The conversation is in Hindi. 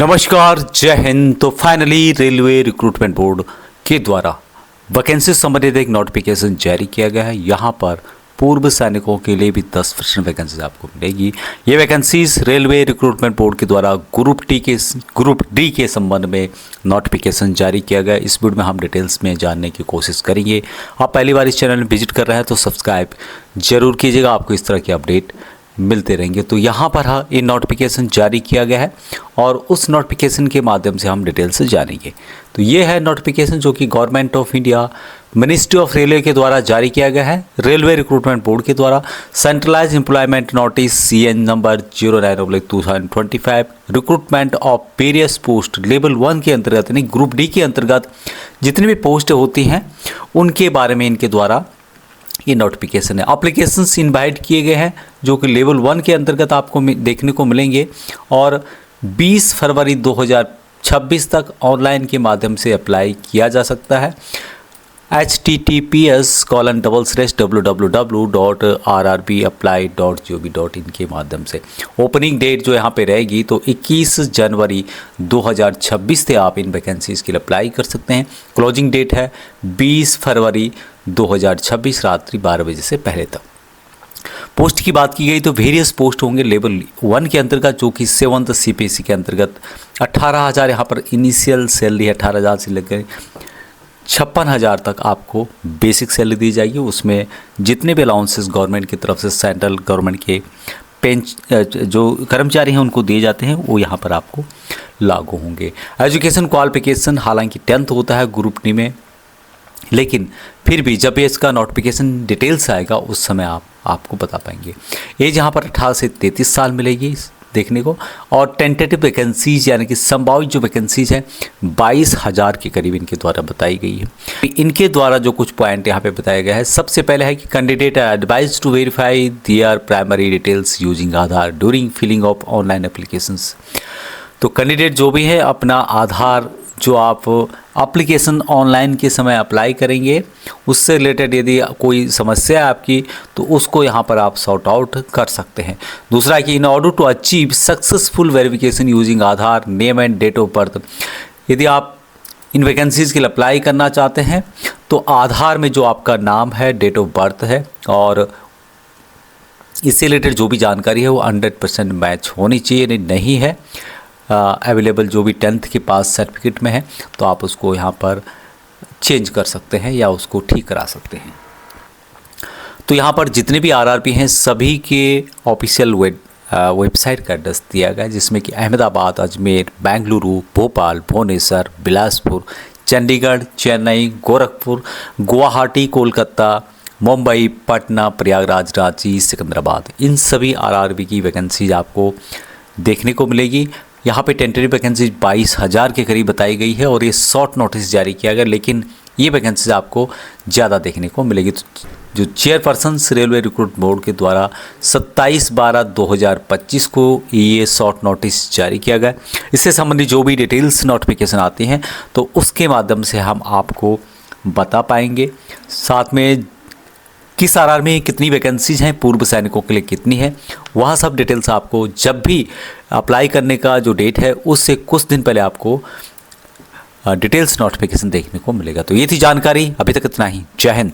नमस्कार, जय हिंद। तो फाइनली रेलवे रिक्रूटमेंट बोर्ड के द्वारा वैकेंसी संबंधित एक नोटिफिकेशन जारी किया गया है। यहाँ पर पूर्व सैनिकों के लिए भी 10% वैकेंसीज आपको मिलेगी। ये वैकेंसीज रेलवे रिक्रूटमेंट बोर्ड के द्वारा ग्रुप डी के संबंध में नोटिफिकेशन जारी किया गया। इस वीडियो में हम डिटेल्स में जानने की कोशिश करेंगे। आप पहली बार इस चैनल में विजिट कर रहे हैं तो सब्सक्राइब जरूर कीजिएगा, आपको इस तरह की अपडेट मिलते रहेंगे। तो यहाँ पर ये नोटिफिकेशन जारी किया गया है और उस नोटिफिकेशन के माध्यम से हम डिटेल से जानेंगे। तो ये है नोटिफिकेशन जो कि government of India ministry of railway के द्वारा जारी किया गया है। रेलवे रिक्रूटमेंट बोर्ड के द्वारा centralize employment notice CN number 09/2025 recruitment of various post level 1 के अंतर्गत यानी ग्रुप डी के अंतर्गत जितनी भी पोस्ट होती हैं उनके बारे में इनके द्वारा ये नोटिफिकेशन है। एप्लीकेशंस इनवाइट किए गए हैं जो कि लेवल 1 के अंतर्गत आपको देखने को मिलेंगे और 20 फरवरी 2026 तक ऑनलाइन के माध्यम से अप्लाई किया जा सकता है। https://www.rrbapply.gov.in के माध्यम से ओपनिंग डेट जो यहाँ पे रहेगी तो 21 जनवरी 2026 से आप इन वैकेंसीज़ के लिए अप्लाई कर सकते हैं। क्लोजिंग डेट है 20 फरवरी 2026 रात्रि 12 बजे से पहले तक। पोस्ट की बात की गई तो वेरियस पोस्ट होंगे लेवल 1 के अंतर्गत जो कि 7th CPC के अंतर्गत 18,000 यहाँ पर इनिशियल सैलरी है। 18,000 से लेकर 56,000 तक आपको बेसिक सैलरी दी जाएगी। उसमें जितने भी अलाउंसेस गवर्नमेंट की तरफ से सेंट्रल गवर्नमेंट के जो कर्मचारी हैं उनको दिए जाते हैं वो यहाँ पर आपको लागू होंगे। एजुकेशन क्वालिफिकेशन हालांकि 10th होता है ग्रुप डी में, लेकिन फिर भी जब ये इसका नोटिफिकेशन डिटेल्स आएगा उस समय आपको बता पाएंगे। एज यहाँ पर 18 से 33 साल मिलेगी देखने को। और टेंटेटिव वैकेंसीज यानी कि संभावित जो वैकेंसीज हैं 22,000 के करीब इनके द्वारा बताई गई है। इनके द्वारा जो कुछ पॉइंट यहाँ पे बताया गया है, सबसे पहले है कि candidate are advise to verify their primary details using Aadhaar during filling of online applications. तो कैंडिडेट जो भी है अपना आधार जो आप एप्लीकेशन ऑनलाइन के समय अप्लाई करेंगे उससे रिलेटेड यदि कोई समस्या है आपकी तो उसको यहाँ पर आप सॉर्ट आउट कर सकते हैं। दूसरा कि in order to achieve successful verification using Aadhaar name and date of birth, यदि आप इन वैकेंसीज़ के लिए अप्लाई करना चाहते हैं तो आधार में जो आपका नाम है, डेट ऑफ बर्थ है और इससे रिलेटेड जो भी जानकारी है वो 100% मैच होनी चाहिए। नहीं है अवेलेबल जो भी 10th के पास सर्टिफिकेट में है तो आप उसको यहाँ पर चेंज कर सकते हैं या उसको ठीक करा सकते हैं। तो यहाँ पर जितने भी RRB हैं सभी के ऑफिशियल वेबसाइट का एड्रेस दिया गया है, जिसमें कि अहमदाबाद, अजमेर, बेंगलुरु, भोपाल, भुवनेश्वर, बिलासपुर, चंडीगढ़, चेन्नई, गोरखपुर, गुवाहाटी, कोलकाता, मुंबई, पटना, प्रयागराज, रांची, सिकंदराबाद, इन सभी RRB की वैकेंसीज आपको देखने को मिलेगी। यहाँ पे टेंटेटिव वैकेंसी 22,000 के करीब बताई गई है और ये शॉर्ट नोटिस जारी किया गया, लेकिन ये वैकेंसीज आपको ज़्यादा देखने को मिलेगी। तो जो चेयरपर्सन रेलवे रिक्रूट बोर्ड के द्वारा 27/12/2025 को ये शॉर्ट नोटिस जारी किया गया। इससे संबंधित जो भी डिटेल्स नोटिफिकेशन आती हैं तो उसके माध्यम से हम आपको बता पाएंगे। साथ में किस RR में कितनी वैकेंसीज हैं, पूर्व सैनिकों के लिए कितनी है, वह सब डिटेल्स आपको जब भी अप्लाई करने का जो डेट है उससे कुछ दिन पहले आपको डिटेल्स नोटिफिकेशन देखने को मिलेगा। तो ये थी जानकारी, अभी तक इतना ही। जय हिंद।